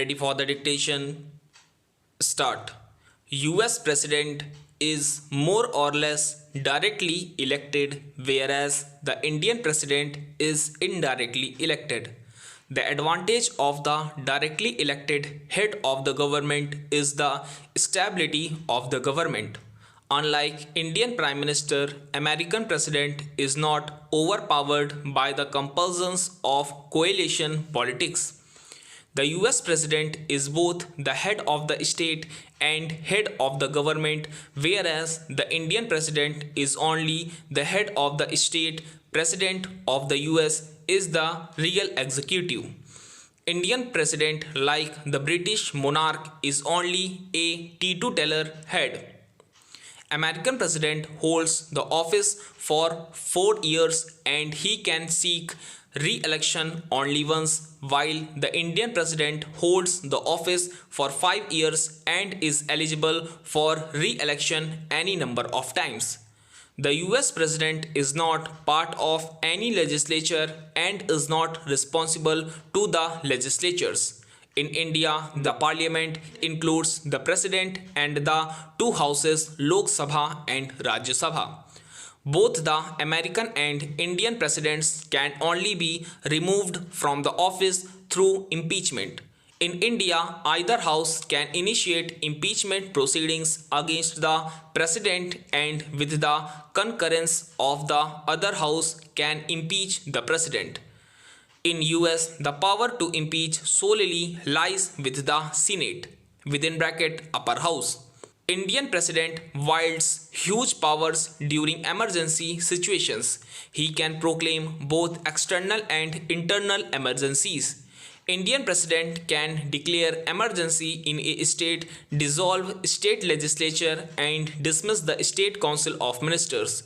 Ready for the dictation? Start. US President is more or less directly elected, whereas the Indian President is indirectly elected. The advantage of the directly elected head of the government is the stability of the government. Unlike Indian Prime Minister, American President is not overpowered by the compulsions of coalition politics. The US President is both the head of the state and head of the government, whereas the Indian President is only the head of the state. President of the US is the real executive. Indian President, like the British monarch, is only a teetotaler head. American President holds the office for 4 years and he can seek re-election only once, while the Indian President holds the office for 5 years and is eligible for re-election any number of times. The US President is not part of any legislature and is not responsible to the legislatures. In India, the parliament includes the president and the two houses, Lok Sabha and Rajya Sabha. Both the American and Indian presidents can only be removed from the office through impeachment. In India, either house can initiate impeachment proceedings against the president and with the concurrence of the other house can impeach the president. In US, the power to impeach solely lies with the Senate (upper house). Indian President wields huge powers during emergency situations. He can proclaim both external and internal emergencies. Indian President can declare emergency in a state, dissolve state legislature and dismiss the State Council of Ministers.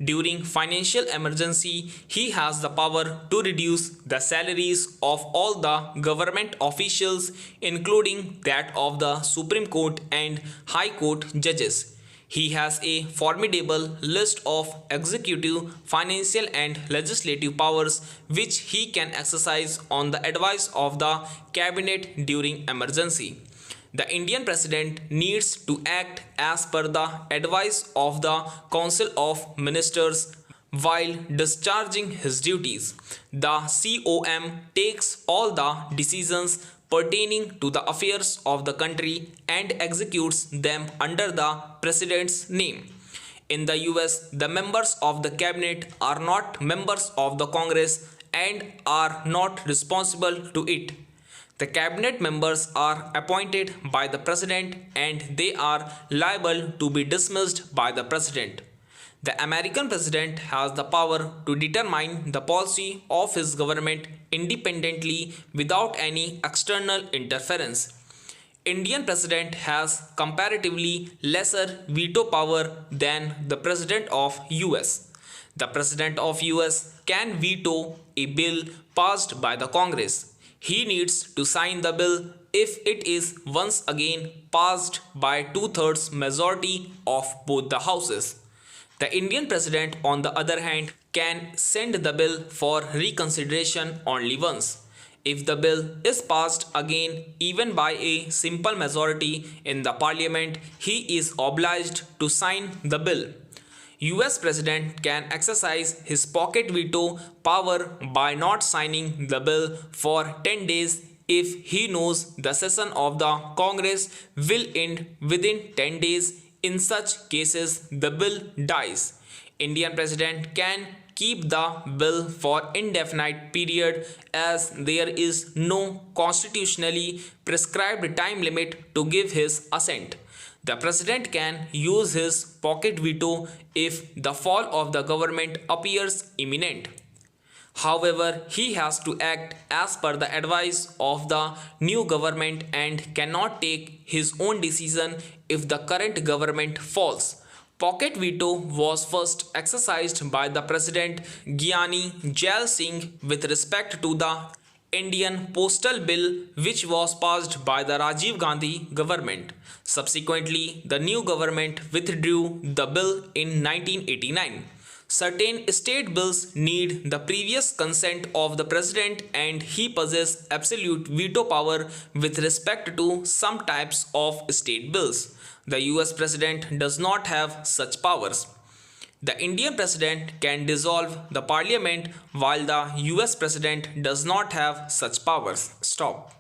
During financial emergency, he has the power to reduce the salaries of all the government officials, including that of the Supreme Court and High Court judges. He has a formidable list of executive, financial and legislative powers which he can exercise on the advice of the cabinet during emergency. The Indian President needs to act as per the advice of the Council of Ministers while discharging his duties. The COM takes all the decisions pertaining to the affairs of the country and executes them under the President's name. In the US, the members of the cabinet are not members of the Congress and are not responsible to it. The cabinet members are appointed by the president and they are liable to be dismissed by the president. The American president has the power to determine the policy of his government independently without any external interference. Indian president has comparatively lesser veto power than the president of US. The president of US can veto a bill passed by the Congress. He needs to sign the bill if it is once again passed by 2/3 majority of both the houses. The Indian president, on the other hand, can send the bill for reconsideration only once. If the bill is passed again even by a simple majority in the parliament, he is obliged to sign the bill. US President can exercise his pocket veto power by not signing the bill for 10 days if he knows the session of the Congress will end within 10 days. In such cases, the bill dies. Indian President can keep the bill for indefinite period as there is no constitutionally prescribed time limit to give his assent. The president can use his pocket veto if the fall of the government appears imminent. However, he has to act as per the advice of the new government and cannot take his own decision if the current government falls. Pocket veto was first exercised by the President Gyani Jail Singh with respect to the Indian Postal Bill, which was passed by the Rajiv Gandhi government. Subsequently, the new government withdrew the bill in 1989. Certain state bills need the previous consent of the president and he possesses absolute veto power with respect to some types of state bills. The US president does not have such powers. The Indian president can dissolve the parliament while the US president does not have such powers. Stop.